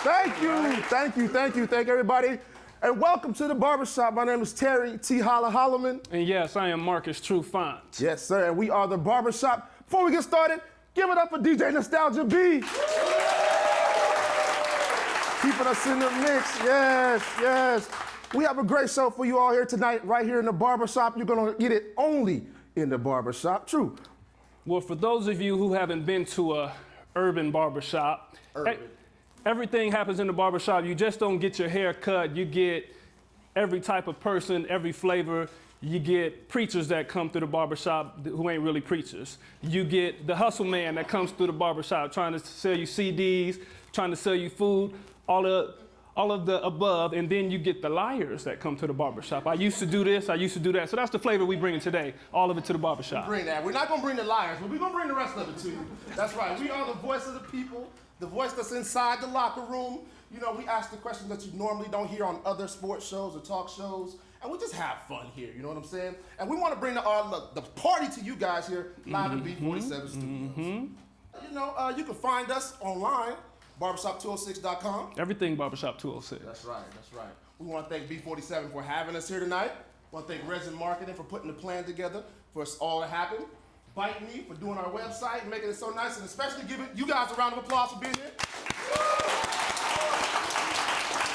Thank you, everybody. And welcome to the Barbershop. My name is Terry T. Hollimon. And yes, I am Marcus Trufant. Yes, sir, and we are the Barbershop. Before we get started, give it up for DJ Nostalgia B. Keeping us in the mix, yes. We have a great show for you all here tonight, right here in the Barbershop. You're gonna get it only in the Barbershop. True. Well, for those of you who haven't been to a urban barbershop, everything happens in the barbershop. You just don't get your hair cut. You get every type of person, every flavor. You get preachers that come through the barbershop who ain't really preachers. You get the hustle man that comes through the barbershop trying to sell you CDs, trying to sell you food, all of the above, and then you get the liars that come to the barbershop. I used to do this, I used to do that. So that's the flavor we bring today, all of it to the barbershop. Bring that. We're not gonna bring the liars, but we're gonna bring the rest of it to you. That's right. We are the voice of the people, the voice that's inside the locker room. You know, we ask the questions that you normally don't hear on other sports shows or talk shows, and we just have fun here, you know what I'm saying? And we want to bring the party to you guys here live at B47 Studios. You know, you can find us online, barbershop206.com. Everything Barbershop 206. That's right. We want to thank B47 for having us here tonight. We want to thank Rezin Marketing for putting the plan together for us all to happen. Bite Me for doing our website and making it so nice, and especially giving you guys a round of applause for being here.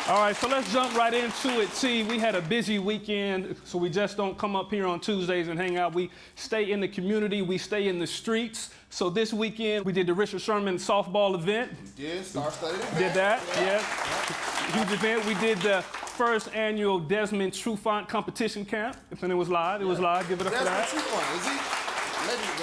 All right, so let's jump right into it, T. We had a busy weekend, so we just don't come up here on Tuesdays and hang out. We stay in the community, we stay in the streets. So this weekend, we did the Richard Sherman softball event. We did, star-studded event. Did that, yeah. Huge event. We did the first annual Desmond Trufant competition camp. And it was live, Give it up for that. Desmond Trufant, is he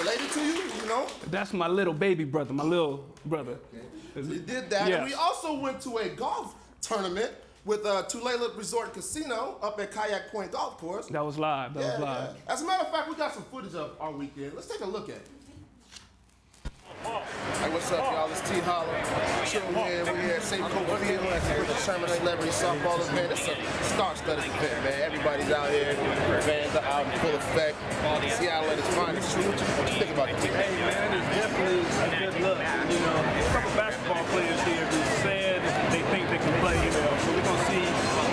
related to you, you know? That's my little baby brother, my little brother. Okay. We did that, yes. And we also went to a golf tournament with Tulalip Resort Casino up at Kayak Point Golf Course. That was live, that was live. Yeah. As a matter of fact, we got some footage of our weekend. Let's take a look at it. Hey, what's up, y'all? It's T. Holla. Chilling here. We're here at St. Coke Field at the Richard Sherman Celebrity Softball event. It's a star-studded event, man. Everybody's out here. Fans are out in full effect. Seattle at its finest. What you think about this? Hey, man, it's definitely a good look. You know, a couple basketball players here who said they think they can play, you know, so we're going to see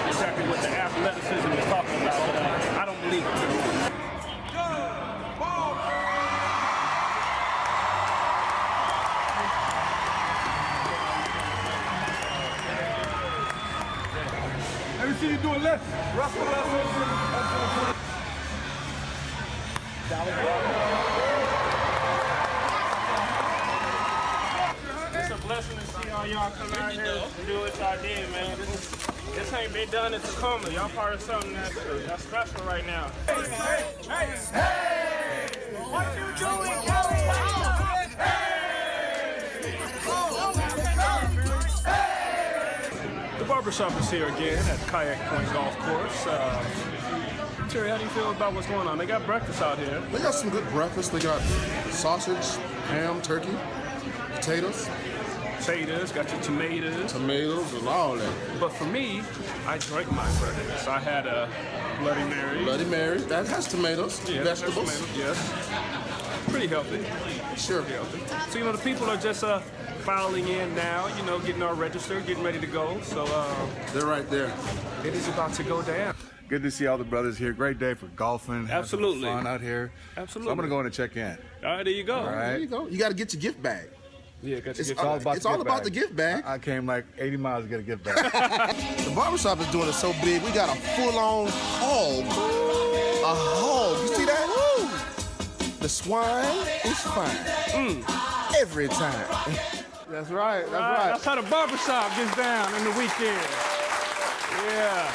exactly what the athleticism is talking about, but I don't believe it. Let me see you do a left. Russell. It's a blessing to see all y'all come out here and do what y'all did, man. This ain't been done in Tacoma. Y'all part of something that's special right now. Hey! What you doing, The Barbershop is here again at Kayak Point Golf Course. Terry, how do you feel about what's going on? They got breakfast out here. They got some good breakfast. They got sausage, ham, turkey, potatoes. Got your tomatoes. Tomatoes and all that. But for me, I drank my breakfast. I had a Bloody Mary. Bloody Mary. That has tomatoes, vegetables. Tomatoes, yes. Pretty healthy. Sure. Pretty healthy. So, you know, the people are just filing in now, you know, getting all registered, getting ready to go. So, they're right there. It is about to go down. Good to see all the brothers here. Great day for golfing. Absolutely. Fun out here. Absolutely. So I'm going to go in and check in. All right, there you go. All right. There you go. You got to get your gift bag. Yeah, got It's all about the gift bag. I came like 80 miles to get a gift bag. The barbershop is doing it so big, we got a full-on hog. A hog. You see that? Woo! The swine is fine. Every time. That's right. That's how the barbershop gets down in the weekend. Yeah.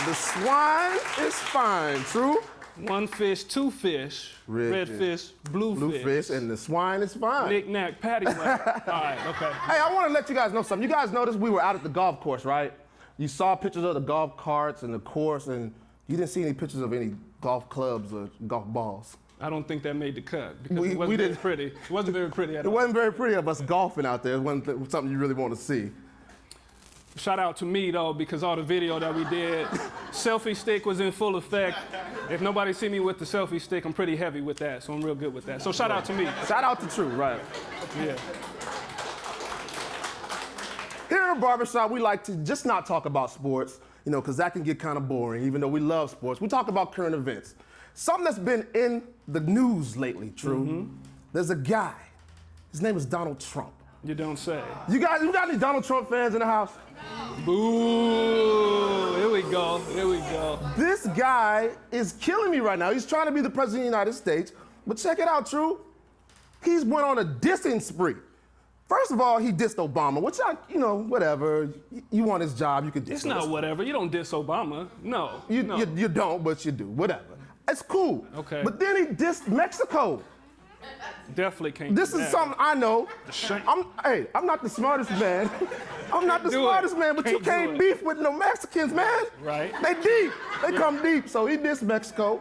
The swine is fine, true? One fish, two fish. Red fish, blue fish, and the swine is fine. Knick-knack, paddywhack. All right, okay. Hey, I want to let you guys know something. You guys noticed we were out at the golf course, right? You saw pictures of the golf carts and the course, and you didn't see any pictures of any golf clubs or golf balls. I don't think that made the cut because it wasn't very pretty. It wasn't very pretty at all. It wasn't very pretty of us golfing out there. It wasn't something you really want to see. Shout out to me, though, because all the video that we did, selfie stick was in full effect. If nobody see me with the selfie stick, I'm pretty heavy with that, so I'm real good with that. So shout out to me. Shout out to True, right. Yeah. Here in the at Barbershop, we like to just not talk about sports, because that can get kind of boring, even though we love sports. We talk about current events. Something that's been in the news lately, True. There's a guy. His name is Donald Trump. You don't say. You got any Donald Trump fans in the house? Boo! Here we go. This guy is killing me right now. He's trying to be the president of the United States. But check it out, True. He's went on a dissing spree. First of all, he dissed Obama, which whatever. You want his job, you can diss him. It's not whatever. You don't diss Obama. No. You don't, but you do. Whatever. It's cool. Okay. But then he dissed Mexico. Definitely can't. This is something I know. I'm not the smartest man. I'm not the smartest man, but you can't beef with no Mexicans, man. Right. They deep. They come deep. So he dissed Mexico,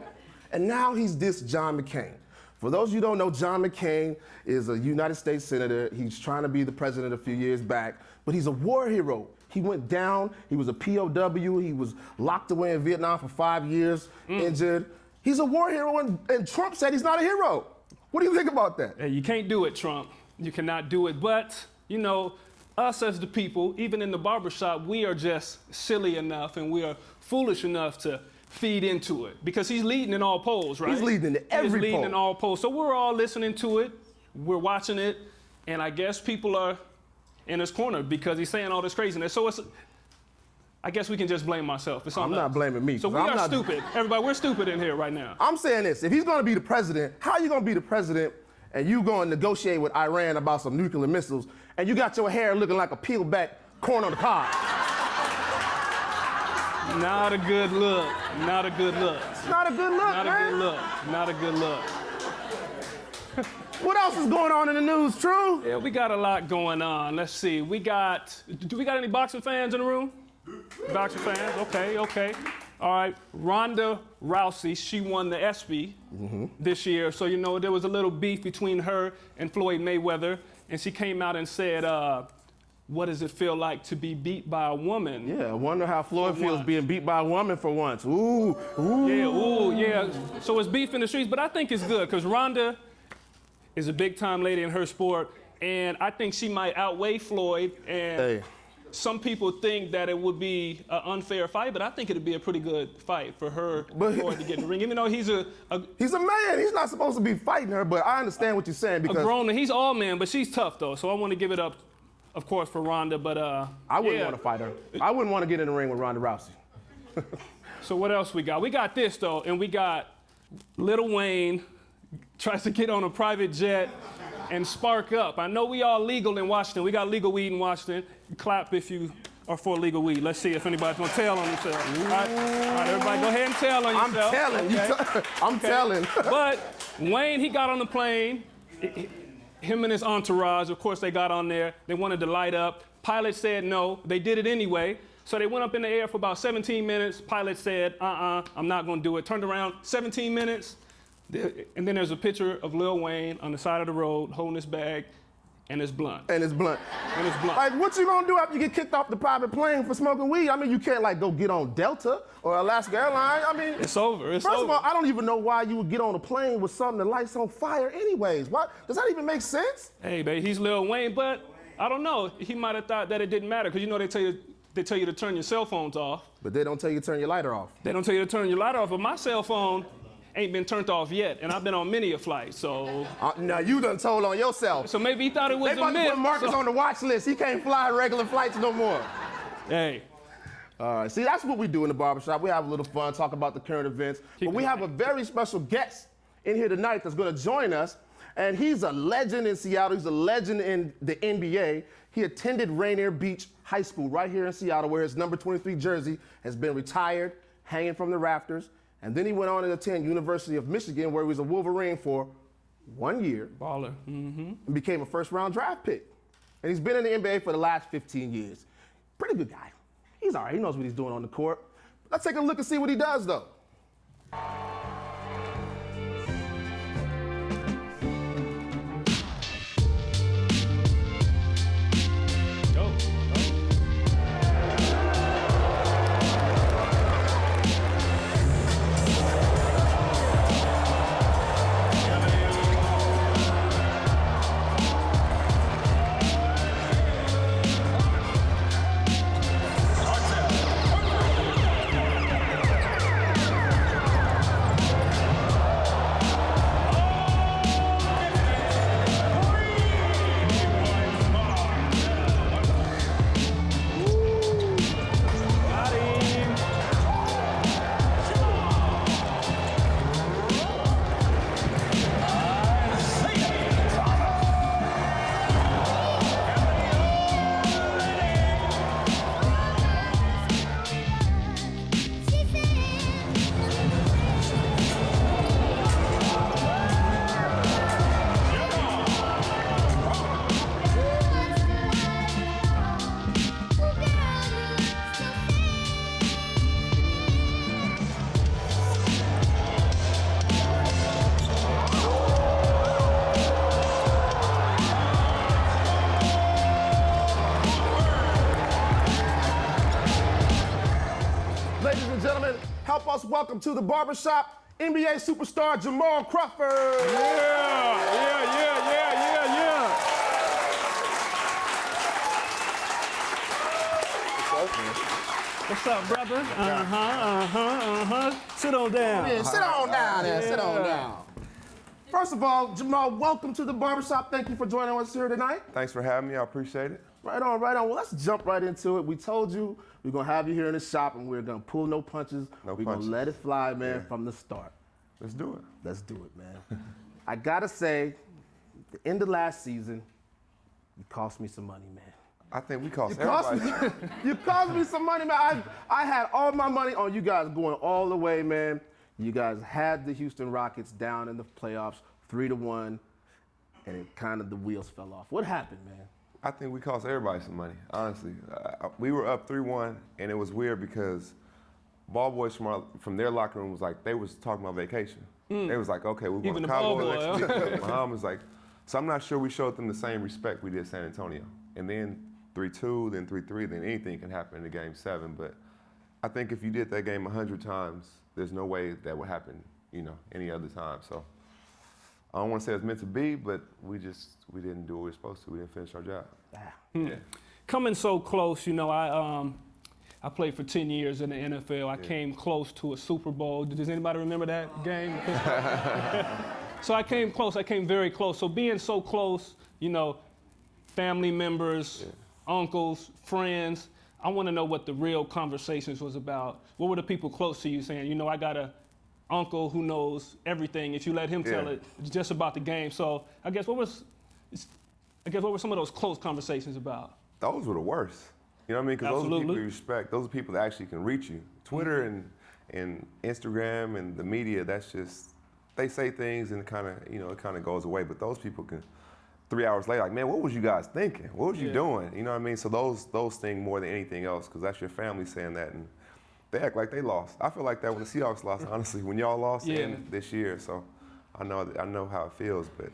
and now he's dissed John McCain. For those of you who don't know, John McCain is a United States senator. He's trying to be the president a few years back, but he's a war hero. He went down. He was a POW. He was locked away in Vietnam for 5 years, injured. He's a war hero, and Trump said he's not a hero. What do you think about that? Hey, you can't do it, Trump. You cannot do it. But, us as the people, even in the barbershop, we are just silly enough and we are foolish enough to feed into it. Because he's leading in all polls, right? He's leading in every poll. He's leading in all polls. So we're all listening to it. We're watching it. And I guess people are in his corner because he's saying all this craziness. So I guess we can just blame ourselves. It's on us. I'm not blaming me. So we are stupid. Everybody, we're stupid in here right now. I'm saying this. If he's going to be the president, how are you going to be the president and you going to negotiate with Iran about some nuclear missiles and you got your hair looking like a peeled back corn on the cob? Not a good look. Not a good look. It's not a good look, Not man. a good look. Not a good look. What else is going on in the news, True? Yeah, we got a lot going on. Let's see. Do we got any boxing fans in the room? Boxing fans? Okay. All right. Ronda Rousey, she won the ESPY this year. So, there was a little beef between her and Floyd Mayweather. And she came out and said, what does it feel like to be beat by a woman? Yeah, I wonder how Floyd feels being beat by a woman for once. Ooh. Yeah. So it's beef in the streets, but I think it's good because Ronda is a big-time lady in her sport, and I think she might outweigh Floyd. And some people think that it would be an unfair fight, but I think it would be a pretty good fight for her Floyd to get in the ring. Even though he's a man, he's not supposed to be fighting her, but I understand what you're saying because a grown man. He's all man, but she's tough though. So I want to give it up, of course, for Ronda. But I wouldn't want to fight her. I wouldn't want to get in the ring with Ronda Rousey. So what else we got? We got this though, and we got Lil Wayne tries to get on a private jet and spark up. I know we all legal in Washington. We got legal weed in Washington. Clap if you are for legal weed. Let's see if anybody's gonna tell on themselves. All right, everybody, go ahead and tell on yourself. I'm telling. But Wayne, he got on the plane. Him and his entourage, of course, they got on there. They wanted to light up. Pilot said no. They did it anyway. So they went up in the air for about 17 minutes. Pilot said, I'm not gonna do it. Turned around, 17 minutes. And then there's a picture of Lil Wayne on the side of the road holding his bag and his blunt. Like, what you gonna do after you get kicked off the private plane for smoking weed? I mean, you can't go get on Delta or Alaska Airlines. I mean, it's over. First of all, I don't even know why you would get on a plane with something that lights on fire anyways. Why? Does that even make sense? Hey, babe, he's Lil Wayne, but I don't know. He might have thought that it didn't matter because they tell you to turn your cell phones off. But they don't tell you to turn your lighter off. They don't tell you to turn your lighter off, but my cell phone ain't been turned off yet, and I've been on many a flight, so. Now you done told on yourself. So maybe he thought it was a myth. They about to put Marcus on the watch list. He can't fly regular flights no more. Hey. All right, see, that's what we do in the barbershop. We have a little fun, talk about the current events. But we have a very special guest in here tonight that's gonna join us, and he's a legend in Seattle. He's a legend in the NBA. He attended Rainier Beach High School right here in Seattle, where his number 23 jersey has been retired, hanging from the rafters. And then he went on to attend University of Michigan, where he was a Wolverine for 1 year. Baller. And became a first-round draft pick. And he's been in the NBA for the last 15 years. Pretty good guy. He's all right. He knows what he's doing on the court. Let's take a look and see what he does, though. help us welcome to the Barbershop NBA superstar Jamal Crawford. Yeah. What's up, brother? Sit on down. Yeah, sit on down there, sit on down. First of all, Jamal, welcome to the Barbershop. Thank you for joining us here tonight. Thanks for having me. I appreciate it. Right on. Well, let's jump right into it. We told you we're going to have you here in the shop and we're going to pull no punches. We're going to let it fly, man, from the start. Let's do it. Let's do it, man. I got to say, the end of last season, you cost me some money, man. I think we cost everybody. You cost me some money, man. I had all my money on you guys going all the way, man. You guys had the Houston Rockets down in the playoffs, 3-1, and it kind of the wheels fell off. What happened, man? I think we cost everybody some money, honestly. We were up 3-1, and it was weird because ball boys from their locker room was like, they was talking about vacation. They was like, okay, we're going to Cowboys next week. My mom was like, so I'm not sure we showed them the same respect we did San Antonio. And then 3-2, then 3-3, then anything can happen in the game 7. But I think if you did that game 100 times, there's no way that would happen, any other time. So I don't want to say it's meant to be, but we didn't do what we were supposed to. We didn't finish our job. Yeah. Coming so close, I played for 10 years in the NFL. I came close to a Super Bowl. Does anybody remember that game? So I came close. I came very close. So being so close, family members, uncles, friends, I want to know what the real conversations was about. What were the people close to you saying? I got a uncle who knows everything. If you let him tell it, it's just about the game. So I guess what were some of those close conversations about? Those were the worst. You know what I mean? Because those are people you respect. Those are people that actually can reach you. Twitter and Instagram and the media, that's just, they say things and it kind of goes away. But those people can, 3 hours later, like, man, what was you guys thinking? What was you doing? You know what I mean? So those things more than anything else, because that's your family saying that, and they act like they lost. I feel like that when the Seahawks lost, honestly, when y'all lost this year. So I know how it feels, but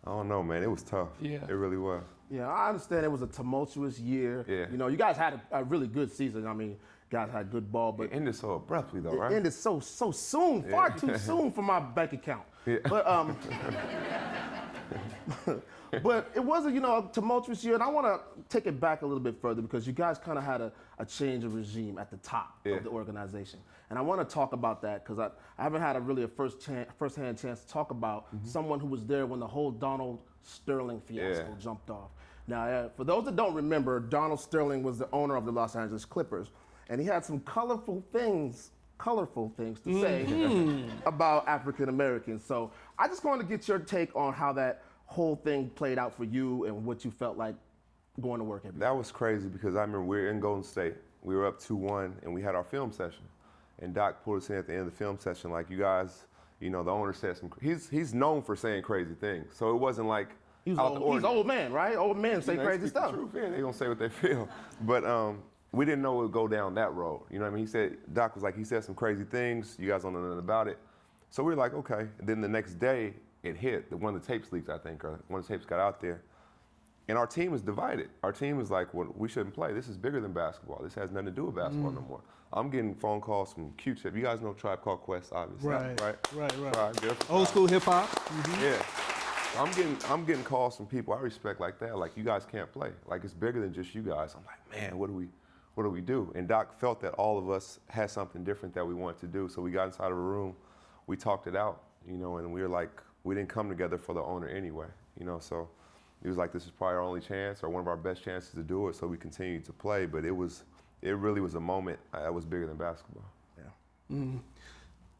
I don't know, man. It was tough. Yeah. It really was. Yeah, I understand it was a tumultuous year. Yeah. You guys had a really good season. I mean, guys had good ball, but it ended so abruptly, though, right? It ended so soon, far too soon for my bank account. Yeah. But it was a tumultuous year, and I want to take it back a little bit further because you guys kind of had a change of regime at the top of the organization, and I want to talk about that because I haven't had a first-hand chance to talk about someone who was there when the whole Donald Sterling fiasco jumped off. Now, for those that don't remember, Donald Sterling was the owner of the Los Angeles Clippers, and he had some colorful things to say about African Americans. So I just wanted to get your take on how that whole thing played out for you and what you felt like going to work every day. That was crazy because I remember we were in Golden State. We were up 2-1 and we had our film session. And Doc pulled us in at the end of the film session like, you guys, the owner said he's known for saying crazy things. So it wasn't like he's old man, right? Old men say crazy stuff. The truth, yeah, they gonna say what they feel. But we didn't know it would go down that road. You know what I mean? Doc was like, he said some crazy things. You guys don't know nothing about it. So we were like, okay. And then the next day, it hit. One of the tapes leaks, I think, or one of the tapes got out there. And our team was divided. Our team was like, well, we shouldn't play. This is bigger than basketball. This has nothing to do with basketball no more. I'm getting phone calls from Q-Tip. You guys know Tribe Called Quest, obviously. Right. Tribe, old school hip hop. Yeah. I'm getting calls from people I respect like that. Like, you guys can't play. Like, it's bigger than just you guys. I'm like, man, what do we do? And Doc felt that all of us had something different that we wanted to do. So we got inside of a room, we talked it out, and we were like, we didn't come together for the owner anyway, so it was like, this is probably our only chance or one of our best chances to do it. So we continued to play, but it really was a moment that was bigger than basketball. Yeah.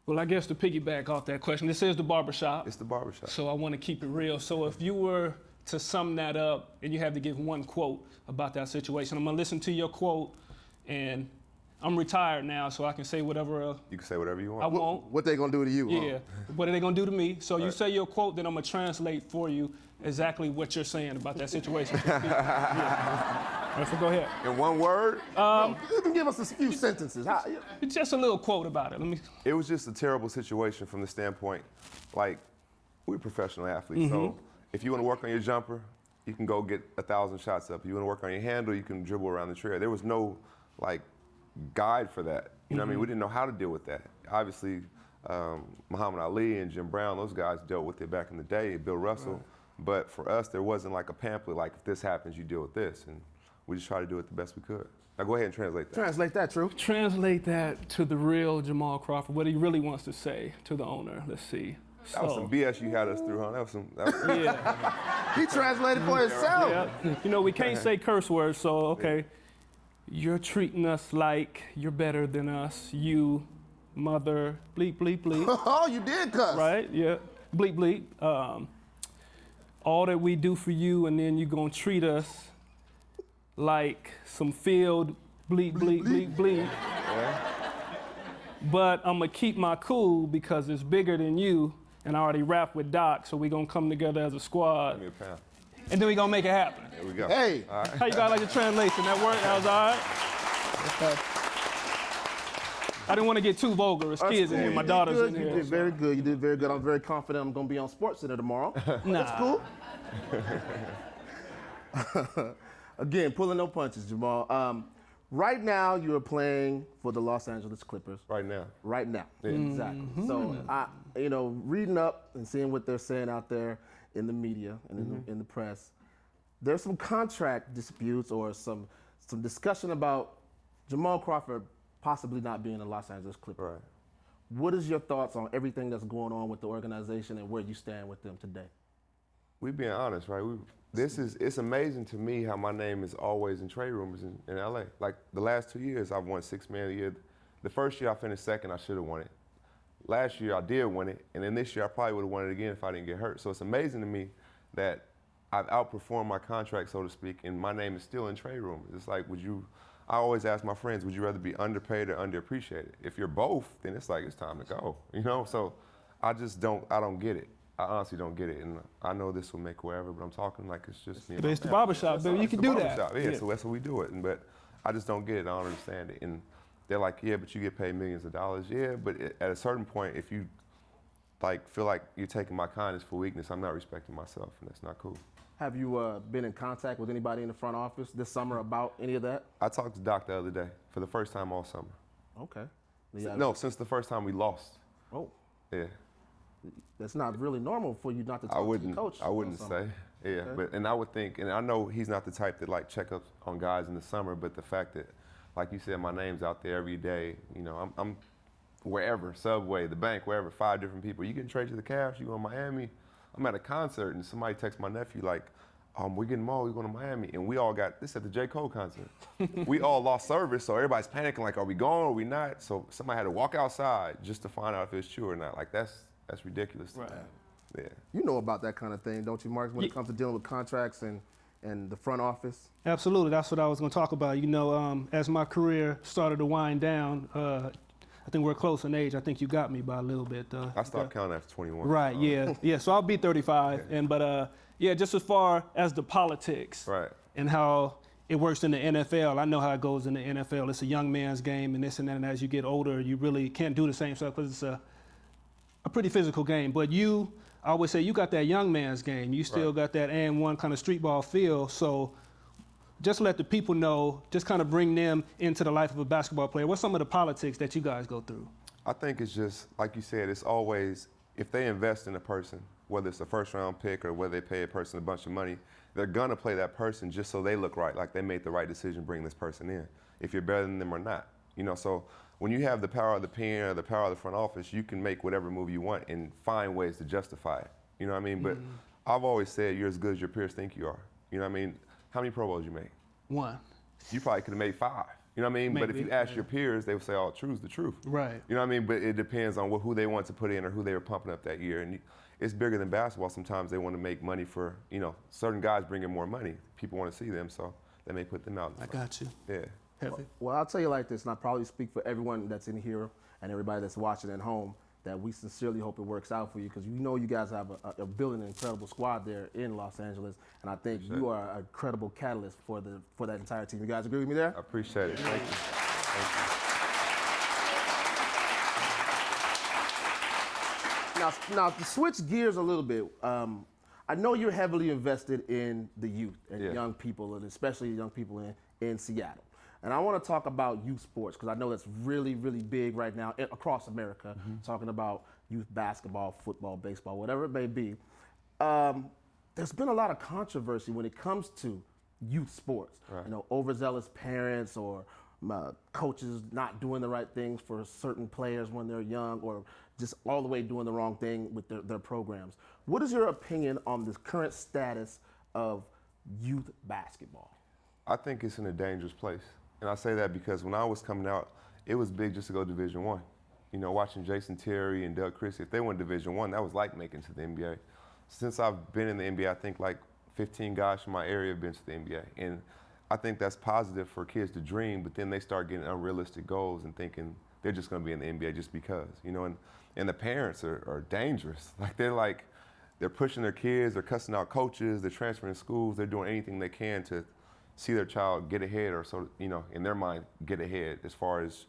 Well, I guess to piggyback off that question, this is the Barbershop. It's the Barbershop. So I want to keep it real. So if you were to sum that up and you had to give one quote about that situation, I'm going to listen to your quote, and I'm retired now, so I can say whatever. You can say whatever you want. I won't. What they gonna do to you? Yeah. What are they gonna do to me? So you say your quote, then I'm gonna translate for you exactly what you're saying about that situation. All right, so go ahead. In one word? You can give us a few sentences. Just a little quote about it. It was just a terrible situation from the standpoint, like, we're professional athletes, so if you want to work on your jumper, you can go get 1,000 shots up. If you want to work on your handle, you can dribble around the trail. There was no, guide for that. You know what I mean? We didn't know how to deal with that. Obviously, Muhammad Ali and Jim Brown, those guys dealt with it back in the day, Bill Russell. Right. But for us, there wasn't like a pamphlet like, if this happens, you deal with this. And we just try to do it the best we could. Now go ahead and translate that. Translate that, True. Translate that to the real Jamal Crawford, what he really wants to say to the owner. Let's see. That was some BS you had us through, huh? That was yeah. He translated for himself. Yeah. You know, we can't say curse words, so okay. You're treating us like you're better than us. You, mother, bleep, bleep, bleep. Oh, you did cuss. Right, yeah. Bleep, bleep. All that we do for you, and then you're gonna treat us like some field bleep, bleep, bleep, bleep. Yeah. But I'm gonna keep my cool because it's bigger than you, and I already rapped with Doc, so we gonna come together as a squad. Give me a pound. And then we gonna make it happen. There we go. Hey. All right. How you guys like the translation? That worked? That was all right? Okay. I didn't want to get too vulgar. There's kids in here. My daughter's in here. You did very good. You did very good. I'm very confident I'm going to be on SportsCenter tomorrow. Nah. That's cool. Again, pulling no punches, Jamal. Right now, you are playing for the Los Angeles Clippers. Right now. Right now. Yeah. Exactly. So, reading up and seeing what they're saying out there in the media and in the press, there's some contract disputes or some discussion about Jamal Crawford possibly not being a Los Angeles Clipper. Right. What is your thoughts on everything that's going on with the organization and where you stand with them today? We being honest, right? It's amazing to me how my name is always in trade rumors in LA. Like the last 2 years, I've won $6 million a year. The first year I finished second, I should have won it. Last year I did win it, and then this year I probably would have won it again if I didn't get hurt. So it's amazing to me that I've outperformed my contract, so to speak, and my name is still in trade rumors. It's like, I always ask my friends, would you rather be underpaid or underappreciated? If you're both, then it's like, it's time to go, So I don't get it. I honestly don't get it. And I know this will make whoever, but I'm talking like it's just me. But it's the barbershop, baby. You can do that. Yeah, so that's what we do it. But I just don't get it. I don't understand it. And they're like, yeah, but you get paid millions of dollars. Yeah, but at a certain point, if you feel like you're taking my kindness for weakness, I'm not respecting myself, and that's not cool. Have you been in contact with anybody in the front office this summer about any of that? I talked to Doc the other day for the first time all summer. Okay. No, since the first time we lost. Oh. Yeah. That's not really normal for you not to talk to your coach. I wouldn't say. Yeah, okay. And I would think, and I know he's not the type that check up on guys in the summer, but the fact that, like you said, my name's out there every day. I'm wherever, Subway, the bank, wherever, 5 different people. You getting traded to the Cavs? You going to Miami? I'm at a concert and somebody texts my nephew we're getting Mo, we're going to Miami. And we all got this at the J. Cole concert. We all lost service, so everybody's panicking are we going or are we not? So somebody had to walk outside just to find out if it's true or not. That's ridiculous. Right. Yeah. You know about that kind of thing, don't you, Mark, when it comes to dealing with contracts and the front office? Absolutely. That's what I was going to talk about. As my career started to wind down, I think we're close in age. I think you got me by a little bit. I stopped counting after 21. Right, yeah. So I'll be 35. Yeah. Just as far as the politics and how it works in the NFL, I know how it goes in the NFL. It's a young man's game and this and that, and as you get older, you really can't do the same stuff because it's a pretty physical game. But I always say, you got that young man's game. You still got that and one kind of street ball feel. So just let the people know, just kind of bring them into the life of a basketball player. What's some of the politics that you guys go through? I think it's just, like you said, it's always, if they invest in a person, whether it's a first-round pick or whether they pay a person a bunch of money, they're going to play that person just so they look right, like they made the right decision bringing this person in, if you're better than them or not. So when you have the power of the pen or the power of the front office, you can make whatever move you want and find ways to justify it. You know what I mean? But I've always said you're as good as your peers think you are. You know what I mean? How many Pro Bowls you make? 1. You probably could have made 5. You know what I mean? Maybe, but if you ask your peers, they would say, truth's the truth. Right. You know what I mean? But it depends on who they want to put in or who they were pumping up that year. And it's bigger than basketball. Sometimes they want to make money for, certain guys bring in more money. People want to see them, so they may put them out. I got you. Yeah. Well, I'll tell you like this, and I probably speak for everyone that's in here and everybody that's watching at home, that we sincerely hope it works out for you because you guys have a building an incredible squad there in Los Angeles, and I think you are a credible catalyst for that entire team. You guys agree with me there? I appreciate it. Thank you. Now to switch gears a little bit, I know you're heavily invested in the youth and young people, and especially young people in Seattle. And I want to talk about youth sports because I know that's really, really big right now across America, talking about youth basketball, football, baseball, whatever it may be. There's been a lot of controversy when it comes to youth sports. Right. You know, overzealous parents or coaches not doing the right things for certain players when they're young, or just all the way doing the wrong thing with their programs. What is your opinion on the current status of youth basketball? I think it's in a dangerous place. And I say that because when I was coming out, it was big just to go Division I. You know, watching Jason Terry and Doug Christie, if they went Division I, that was like making it to the NBA. Since I've been in the NBA, I think like 15 guys from my area have been to the NBA. And I think that's positive for kids to dream, but then they start getting unrealistic goals and thinking they're just going to be in the NBA just because, you know, and the parents are dangerous. They're pushing their kids, they're cussing out coaches, they're transferring schools, they're doing anything they can to see their child get ahead, or so, you know, in their mind, get ahead as far as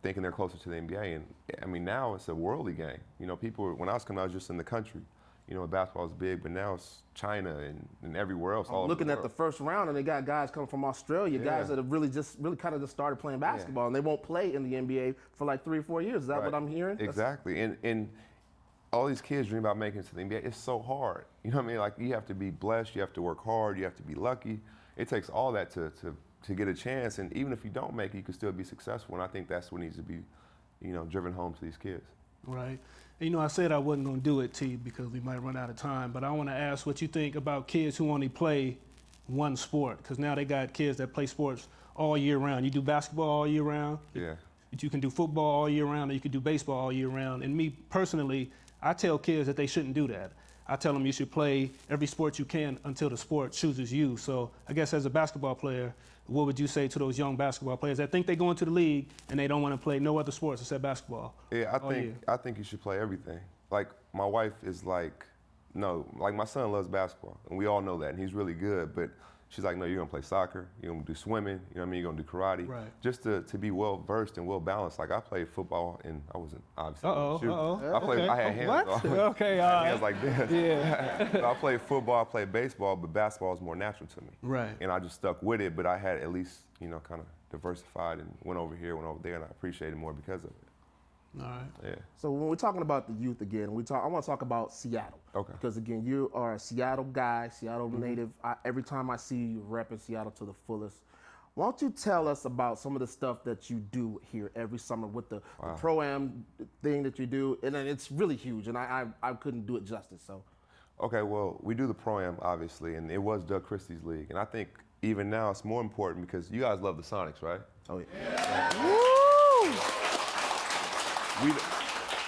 thinking they're closer to the NBA. And I mean, now it's a worldly game. You know, people, when I was coming out, I was just in the country. You know, basketball is big, but now it's China and everywhere else. All Looking over at the first round, and they got guys coming from Australia, guys that have really kind of just started playing basketball, and they won't play in the NBA for like 3 or 4 years. Is that what I'm hearing? Exactly. And all these kids dream about making it to the NBA. It's so hard. You know what I mean? Like, you have to be blessed, you have to work hard, you have to be lucky. It takes all that to get a chance, and even if you don't make it, you can still be successful. And I think that's what needs to be, you know, driven home to these kids. Right. And, you know, I said I wasn't going to do it, T, because we might run out of time, but I want to ask what you think about kids who only play one sport, because now they got kids that play sports all year round. You do basketball all year round. Yeah. You can do football all year round, or you can do baseball all year round. And me personally, I tell kids that they shouldn't do that. I tell them you should play every sport you can until the sport chooses you. So I guess as a basketball player, what would you say to those young basketball players that think they go into the league and they don't want to play no other sports except basketball? Yeah, I think you should play everything. Like, my wife is like, no, like, my son loves basketball, and we all know that, and he's really good, but she's like, no, you're gonna play soccer, you're gonna do swimming, you know what I mean, you're gonna do karate. Right. Just to be well versed and well balanced. Like, I played football, and I wasn't obviously Uh-oh. I had hands What? off. Okay, I had hands like this. Yeah. So I played football, I played baseball, but basketball is more natural to me. Right. And I just stuck with it, but I had at least, you know, kind of diversified and went over here, went over there, and I appreciated more because of it. All right. Yeah. So when we're talking about the youth again, I want to talk about Seattle. Okay. Because again, you are a Seattle guy, Seattle native. Every time I see you repping Seattle to the fullest. Why don't you tell us about some of the stuff that you do here every summer with the Pro-Am thing that you do? And then it's really huge, and I couldn't do it justice, so. Okay, well, we do the Pro-Am, obviously, and it was Doug Christie's league. And I think even now it's more important because you guys love the Sonics, right? Oh, yeah. Woo!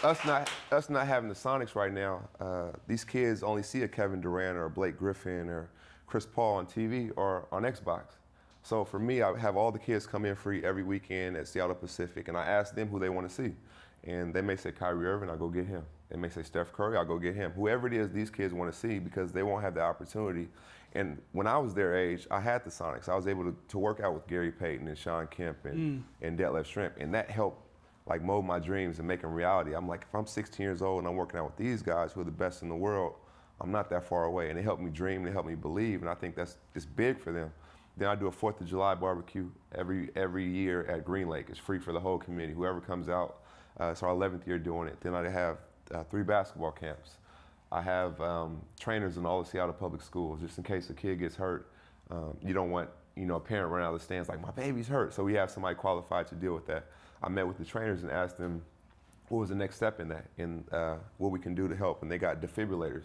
Us not having the Sonics right now, these kids only see a Kevin Durant or a Blake Griffin or Chris Paul on TV or on Xbox. So for me, I have all the kids come in free every weekend at Seattle Pacific, and I ask them who they want to see. And they may say Kyrie Irving, I'll go get him. They may say Steph Curry, I'll go get him. Whoever it is these kids want to see, because they won't have the opportunity. And when I was their age, I had the Sonics. I was able to work out with Gary Payton and Sean Kemp and Detlef Schrempf, and that helped like mold my dreams and make them reality. I'm like, if I'm 16 years old and I'm working out with these guys who are the best in the world, I'm not that far away. And they helped me dream, they helped me believe, and I think it's big for them. Then I do a 4th of July barbecue every year at Green Lake. It's free for the whole community. Whoever comes out, it's our 11th year doing it. Then I have 3 basketball camps. I have trainers in all the Seattle public schools, just in case a kid gets hurt. You don't want, you know, a parent running out of the stands like, my baby's hurt. So we have somebody qualified to deal with that. I met with the trainers and asked them what was the next step in that and what we can do to help. And they got defibrillators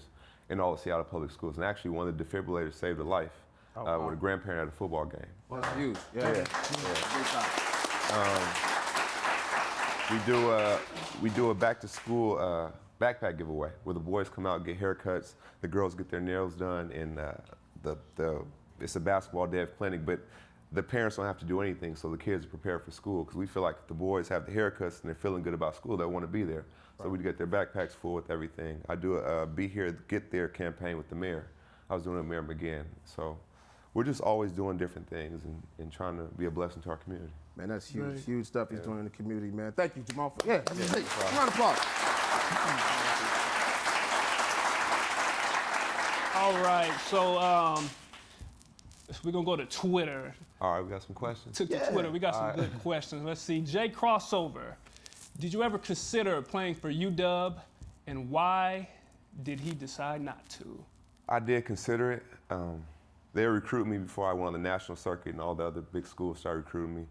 in all the Seattle public schools. And actually one of the defibrillators saved a life with a grandparent at a football game. Well, that's huge. Yeah. We do a back to school backpack giveaway where the boys come out and get haircuts, the girls get their nails done, and it's a basketball day of clinic, but the parents don't have to do anything, so the kids are prepared for school, because we feel like if the boys have the haircuts and they're feeling good about school, they want to be there. So we get their backpacks full with everything. I do a Be Here, Get There campaign with the mayor. I was doing it with Mayor McGinn. So we're just always doing different things and trying to be a blessing to our community. Man, that's huge. Right. Huge stuff he's doing in the community, man. Thank you, Jamal. Round of applause. All right, so We're gonna go to Twitter. All right, we got some questions. To Twitter, we got some good questions. Let's see. Jay Crossover, did you ever consider playing for UW, and why did he decide not to? I did consider it. They recruited me before I went on the national circuit, and all the other big schools started recruiting me.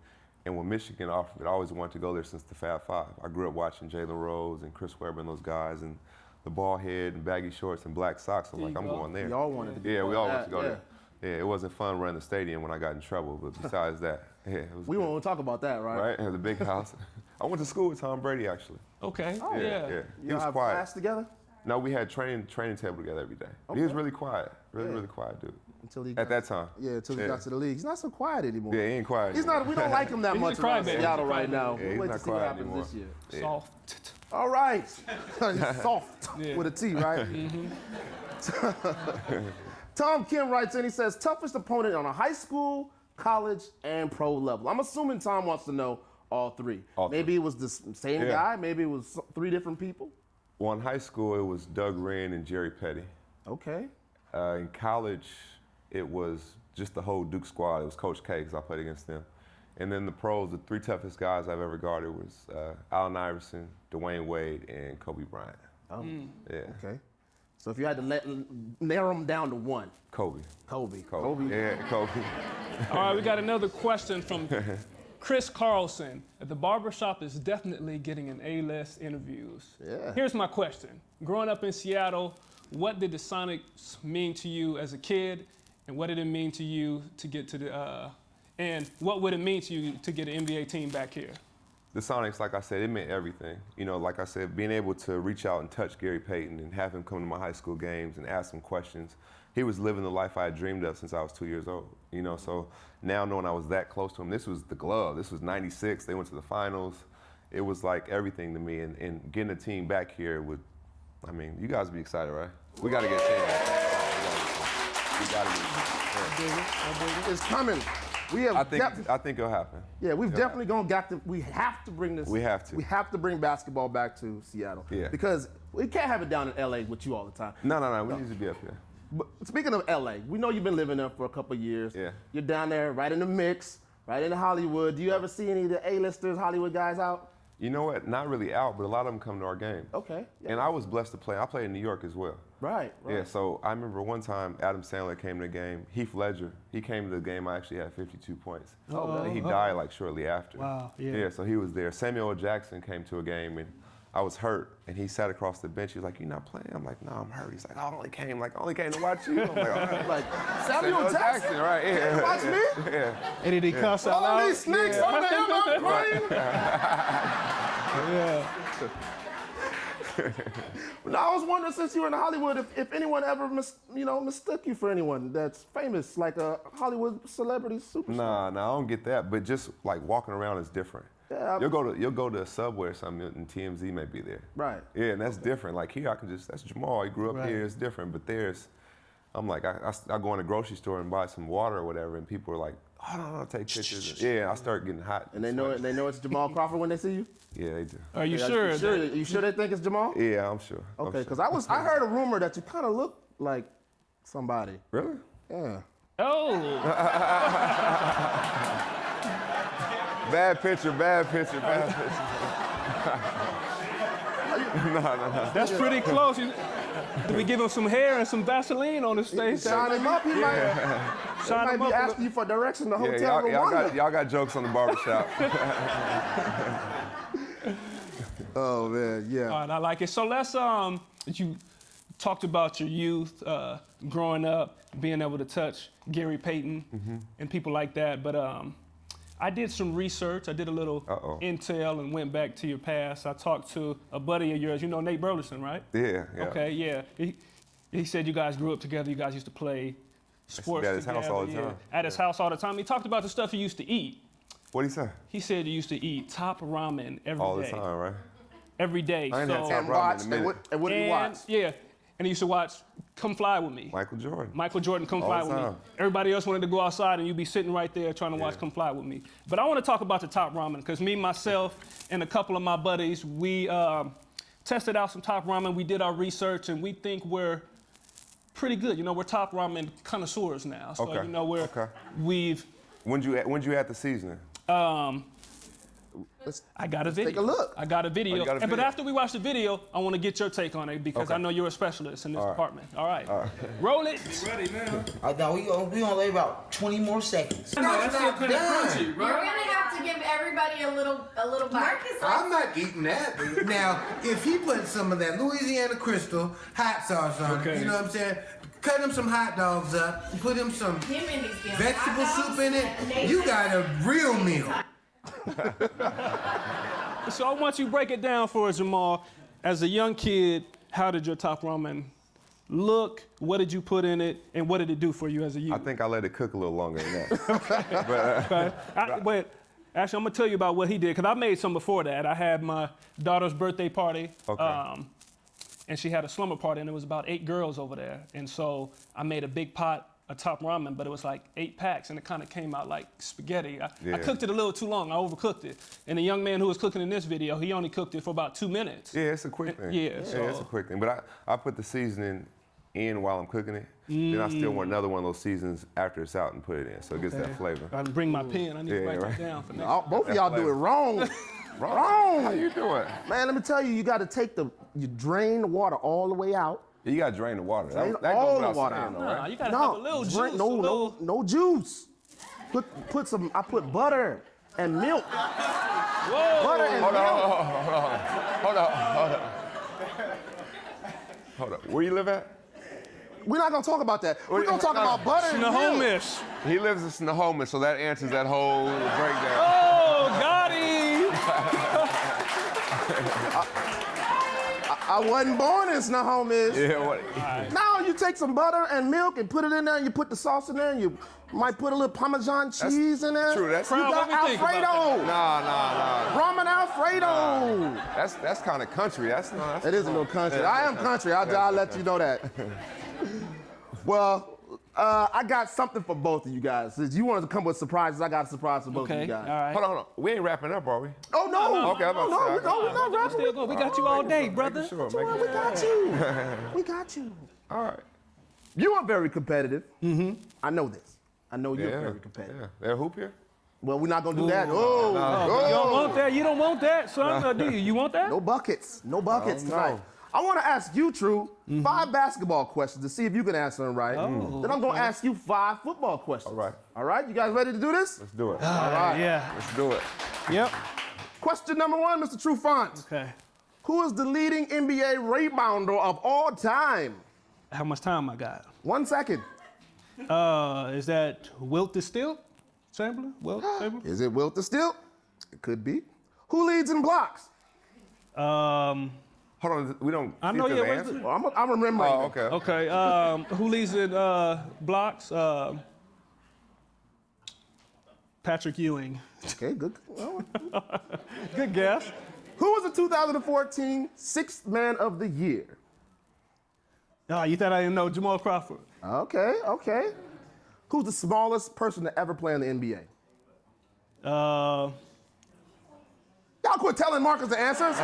And when Michigan offered it, I always wanted to go there since the Fab Five. I grew up watching Jalen Rose and Chris Webber and those guys, and the ball head and baggy shorts and black socks. I'm like, I'm going there. We all wanted to go. Yeah, we all wanted to go there. Yeah, it wasn't fun running the stadium when I got in trouble, but besides that, yeah, it was We won't talk about that, right? right? It had a big house. I went to school with Tom Brady, actually. Okay. Oh, yeah. You He was have quiet. class together? No, we had training table together every day. He was really quiet, really quiet dude. Until he At that time. Yeah, until he got to the league. He's not so quiet anymore. Yeah, he ain't quiet. He's not. We don't like him that He's a much around crybaby. Seattle He's a right now. crybaby. Yeah, We'll he's wait not to see what quiet happens anymore. this year. Yeah. Soft. All right. He's soft with a T, right? Tom Kim writes in, he says, toughest opponent on a high school, college, and pro level. I'm assuming Tom wants to know all three. Maybe it was the same guy. Maybe it was 3 different people. Well, in high school, it was Doug Wren and Jerry Petty. Okay. In college, it was just the whole Duke squad. It was Coach K, because I played against them. And then the pros, the 3 toughest guys I've ever guarded was Allen Iverson, Dwayne Wade, and Kobe Bryant. Oh. Yeah. Okay. So if you had to narrow them down to one. Kobe. Kobe. Yeah, Kobe. All right, we got another question from Chris Carlson. The Barbershop is definitely getting an A-list interviews. Yeah. Here's my question. Growing up in Seattle, what did the Sonics mean to you as a kid, and what did it mean to you to get to the, and what would it mean to you to get an NBA team back here? The Sonics, like I said, it meant everything. You know, like I said, being able to reach out and touch Gary Payton and have him come to my high school games and ask him questions. He was living the life I had dreamed of since I was 2 years old. You know, so now knowing I was that close to him, this was the glove. This was '96. They went to the finals. It was like everything to me. And getting a team back here would, I mean, you guys be excited, right? We got to get a team back. We got to get It's coming. We have. I think it'll happen. Yeah, we've definitely we have to bring this. We have to. We have to bring basketball back to Seattle. Yeah. Because we can't have it down in LA with you all the time. No. We need to be up here. But speaking of LA, we know you've been living there for a couple of years. Yeah. You're down there right in the mix, right in Hollywood. Do you ever see any of the A-listers, Hollywood guys out? You know what? Not really out, but a lot of them come to our games. Okay. Yeah. And I was blessed to play. I played in New York as well. Right. Yeah, so I remember one time Adam Sandler came to the game. Heath Ledger, he came to the game. I actually had 52 points. And he died like shortly after. Wow, yeah. Yeah, so he was there. Samuel L. Jackson came to a game, and I was hurt. And he sat across the bench. He was like, "You not playing?" I'm like, "No, I'm hurt." He's like, "I only came to watch you." I'm like, "All right." Like, Samuel Jackson? Right, yeah. Watch me? Yeah. And did he cuss out All loud? these snakes on the him, I'm crying. Yeah. Now, I was wondering, since you were in Hollywood, if anyone ever mistook you for anyone that's famous, like a Hollywood celebrity superstar. Nah, I don't get that. But just like walking around is different. Yeah, You'll go to a Subway or something, and TMZ may be there. Right. Yeah, and that's different. Like here, that's Jamal. He grew up here. It's different. But I'm like, I go in a grocery store and buy some water or whatever, and people are like, "Oh no, take pictures." Yeah, I start getting hot. And they know it's Jamal Crawford when they see you? Yeah, they do. Are you Yeah, sure? You sure they think it's Jamal? Yeah, I'm sure. Okay, because I heard a rumor that you kind of look like somebody. Really? Yeah. Oh. Bad picture. No. That's pretty close. Did we give him some hair and some Vaseline on his face? Shine him up, he might be asking you for direction to Hotel Rwanda. Y'all got jokes on the barbershop. Oh man, yeah. All right, I like it. So let's you talked about your youth, growing up, being able to touch Gary Payton and people like that. But I did some research. I did a little intel and went back to your past. I talked to a buddy of yours. You know Nate Burleson, right? Yeah. Okay, yeah. He said you guys grew up together. You guys used to play sports at his house all the time. At his house all the time. He talked about the stuff he used to eat. What'd he say? He said you used to eat top ramen every day. All the time, right? Every day. I ain't had top And ramen watch, in a minute. and what did you watch? Yeah, and he used to watch Come Fly With Me. Michael Jordan. Michael Jordan, Come All Fly the With Me. time. Everybody else wanted to go outside and you'd be sitting right there trying to watch Come Fly With Me. But I want to talk about the top ramen because me, myself, and a couple of my buddies, we tested out some top ramen. We did our research and we think we're pretty good. You know, we're top ramen connoisseurs now. So, Okay. you know, we've, When'd you add the seasoning? Let's I got a video. take a look. I got a video. you got a But video. after we watch the video, I want to get your take on it because Okay. I know you're a specialist in this All right. department. All right. Roll it. Ready now? No, we gonna lay about 20 more seconds. That's still kind of done. crunchy, You're right? gonna have to give everybody a little bite. I'm not eating that. Now, if he put some of that Louisiana Crystal hot sauce on Okay. it, you know what I'm saying? Cut him some hot dogs up, put him some Him and these damn vegetable hot soup dogs in and it. You got a real meal. So I want you to break it down for us, Jamal. As a young kid, how did your top ramen look? What did you put in it? And what did it do for you as a youth? I think I let it cook a little longer than that. Okay. Wait, actually, I'm gonna tell you about what he did, because I made some before that. I had my daughter's birthday party, Okay. and she had a slumber party, and there was about 8 girls over there. And so I made a big pot of top ramen, but it was like 8 packs, and it kind of came out like spaghetti. I Yeah. cooked it a little too long. I overcooked it. And the young man who was cooking in this video, he only cooked it for about 2 minutes. Yeah, it's a quick thing. Yeah, it's so- a quick thing. But I put the seasoning in while I'm cooking it. Then I still want another one of those seasons after it's out and put it in, so it gets that flavor. I bring my pen. I need to Yeah, write right. that down for next. Both of y'all do it wrong. How you doing? Man, let me tell you, you got to you drain the water all the way out. You gotta drain the water. Drain That all goes the without water saying, out. though, Nah, right? you gotta have a little drink- juice. no, a little... no juice. Put some. I put butter and milk. Whoa. Butter and milk. Hold up. Where you live at? We're not gonna talk about that. We're gonna talk about butter and milk. Snohomish. He lives in Snohomish, so that answers that whole breakdown. Oh, got him. I wasn't born in Snohomish. Yeah, what? Now you take some butter and milk and put it in there, and you put the sauce in there, and you might put a little Parmesan cheese in there. true, that's- you Crown, got what we think about Alfredo. Nah. Ramen Alfredo. That's kind of country. That's It is a little country. I am country. I'll let you know that. Well, I got something for both of you guys. Since you wanted to come with surprises, I got a surprise for both of Okay, you all guys. right. Hold on. We ain't wrapping up, are we? Oh no! Okay, I'm about to say, we're not Let's rapping. still go. We got you all day, brother. Making sure, We making sure. got you. We got you. All right. You are very competitive. Mm-hmm. I know this. I know you're Yeah. very competitive. Yeah. They're hoop here? Well, we're not gonna do that. You don't want that? You don't want that, son? Or do you? You want that? No buckets. No buckets Oh, no. tonight. I want to ask you, True, 5 basketball questions to see if you can answer them right. Then I'm gonna ask you 5 football questions. All right. All right. You guys ready to do this? Let's do it. All right. Yeah. Let's do it. Yep. Question number 1, Mr. Trufant. Okay. Who is the leading NBA rebounder of all time? How much time I got? 1 second. Is that Wilt the Still? Chamberlain? Wilt Chamberlain? Is it Wilt the Stilt? It could be. Who leads in blocks? Hold on. We don't. I see know, if yeah, there's where's an the- answer? Well, I'm remembering. Oh, okay. Okay. Who leads in blocks? Patrick Ewing. Okay, good. Well, Good guess. who was the 2014 Sixth Man of the Year? Oh, you thought I didn't know Jamal Crawford? Okay. Who's the smallest person to ever play in the NBA? Y'all quit telling Marcus the answers.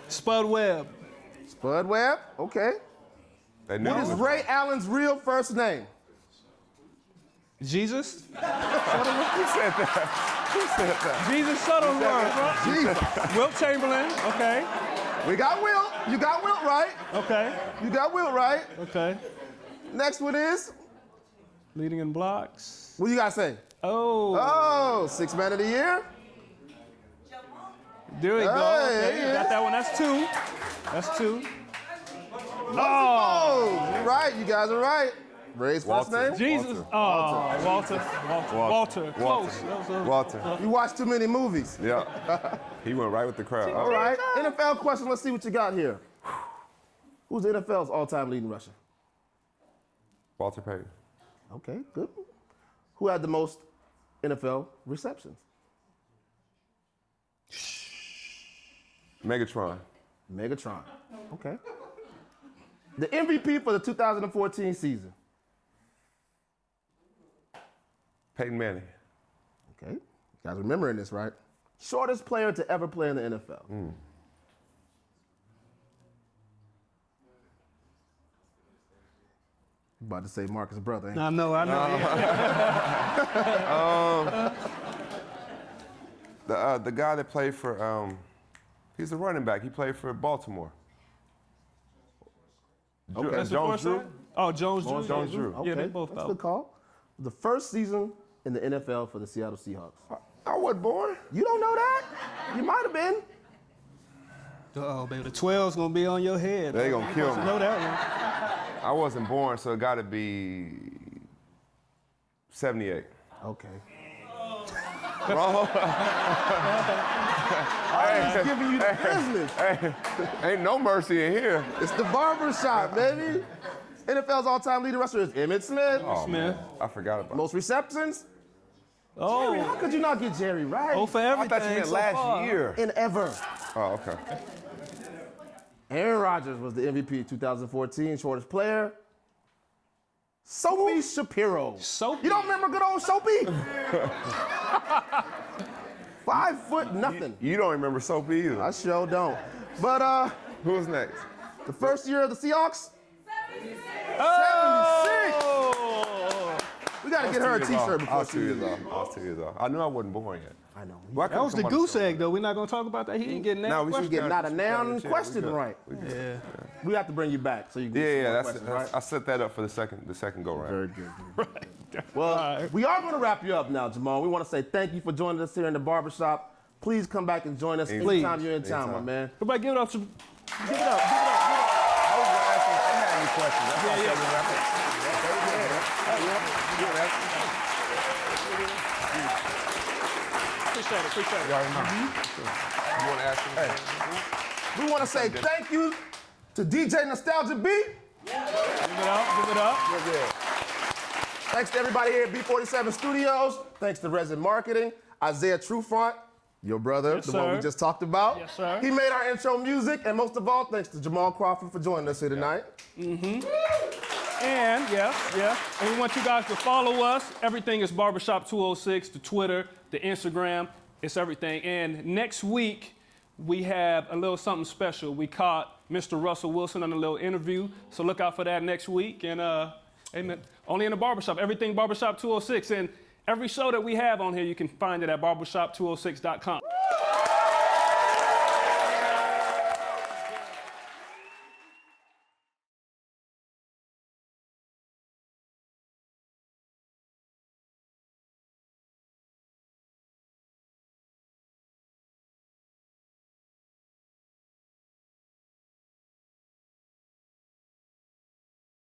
Spud Webb. Spud Webb. Okay. They knew What is it was- Ray Allen's real first name? Jesus? Who said that? Who said that? Jesus Shuttleworth, right? Jesus. Wilt Chamberlain. Okay. We got Wilt. You got Wilt right. Okay. You got Wilt right. Okay. Next one is, Leading in blocks. what you got to say? Oh. Sixth Man of the Year. There we go. Hey, Okay, yeah. got that one. That's 2. That's 2. Oh, you're right. You guys are right. Ray's first Walter. name? Jesus. Oh, Walter. Walter. Close. That was a- Walter. You watch too many movies. Yeah. He went right with the crowd. All right. NFL question. Let's see what you got here. Who's the NFL's all-time leading rusher? Walter Payton. Okay, good. Who had the most NFL receptions? Megatron. Megatron. Okay. The MVP for the 2014 season. Peyton Manning. Okay. You guys remembering this, right? Shortest player to ever play in the NFL. About to say Marcus' brother, ain't I know. The guy that played for, he's a running back. He played for Baltimore. Okay. Jones Drew. Oh, Jones Drew. Jones Drew. Okay, Yeah, they both that's a out. good call. The first season in the NFL for the Seattle Seahawks. I wasn't born. You don't know that? You might have been. Oh, baby, the 12's gonna be on your head. They gonna kill me. Know that one. I wasn't born, so it got to be 78. Okay. Wrong. I'm just giving you the business. Ain't no mercy in here. It's the Barbershop, baby. NFL's all-time leading rusher is Emmitt Smith. Oh, Smith. man. I forgot about Most receptions. Oh, Jerry, how could you not get Jerry right? oh for it. I everything. thought you meant so last far. year. In ever. Oh, okay. Aaron Rodgers was the MVP 2014, shortest player. Soapy Shapiro. Soapy. You don't remember good old Soapy? 5 foot nothing. You don't remember Soap either. I sure don't. But Who was next? the first year of the Seahawks, 76. We gotta get her a T-shirt I before was 2 she years leaves. off. I was 2 years off. I knew I wasn't born yet. I know. Well, I That was the couldn't come on goose show. egg, though. We're not gonna talk about that. He didn't get that. No, we You should get not a noun and Yeah, question we good. right. We good. Yeah. We have to bring you back so you can Yeah, get some more that's questions, right? I set that up for the second go round. Very good. Well, we are going to wrap you up now, Jamal. We want to say thank you for joining us here in the Barbershop. Please come back and join us anytime you're in town, my man. Everybody give it up to. Give it up. I was gonna ask you if they had any questions. That's why I said we wrap it. Appreciate it. You already know. You want to ask them? Hey. We want to say thank you to DJ Nostalgia B. Give it up. Thanks to everybody here at B47 Studios. Thanks to Rezin Marketing. Isaiah Trufant, your brother, Yes, the one we sir. just talked about. Yes, sir. He made our intro music, and most of all, thanks to Jamal Crawford for joining us here tonight. And and we want you guys to follow us. Everything is Barbershop 206, the Twitter, the Instagram, it's everything. And next week, we have a little something special. We caught Mr. Russell Wilson on a little interview, so look out for that next week. And amen. Only in the Barbershop, everything Barbershop 206. And every show that we have on here, you can find it at barbershop206.com.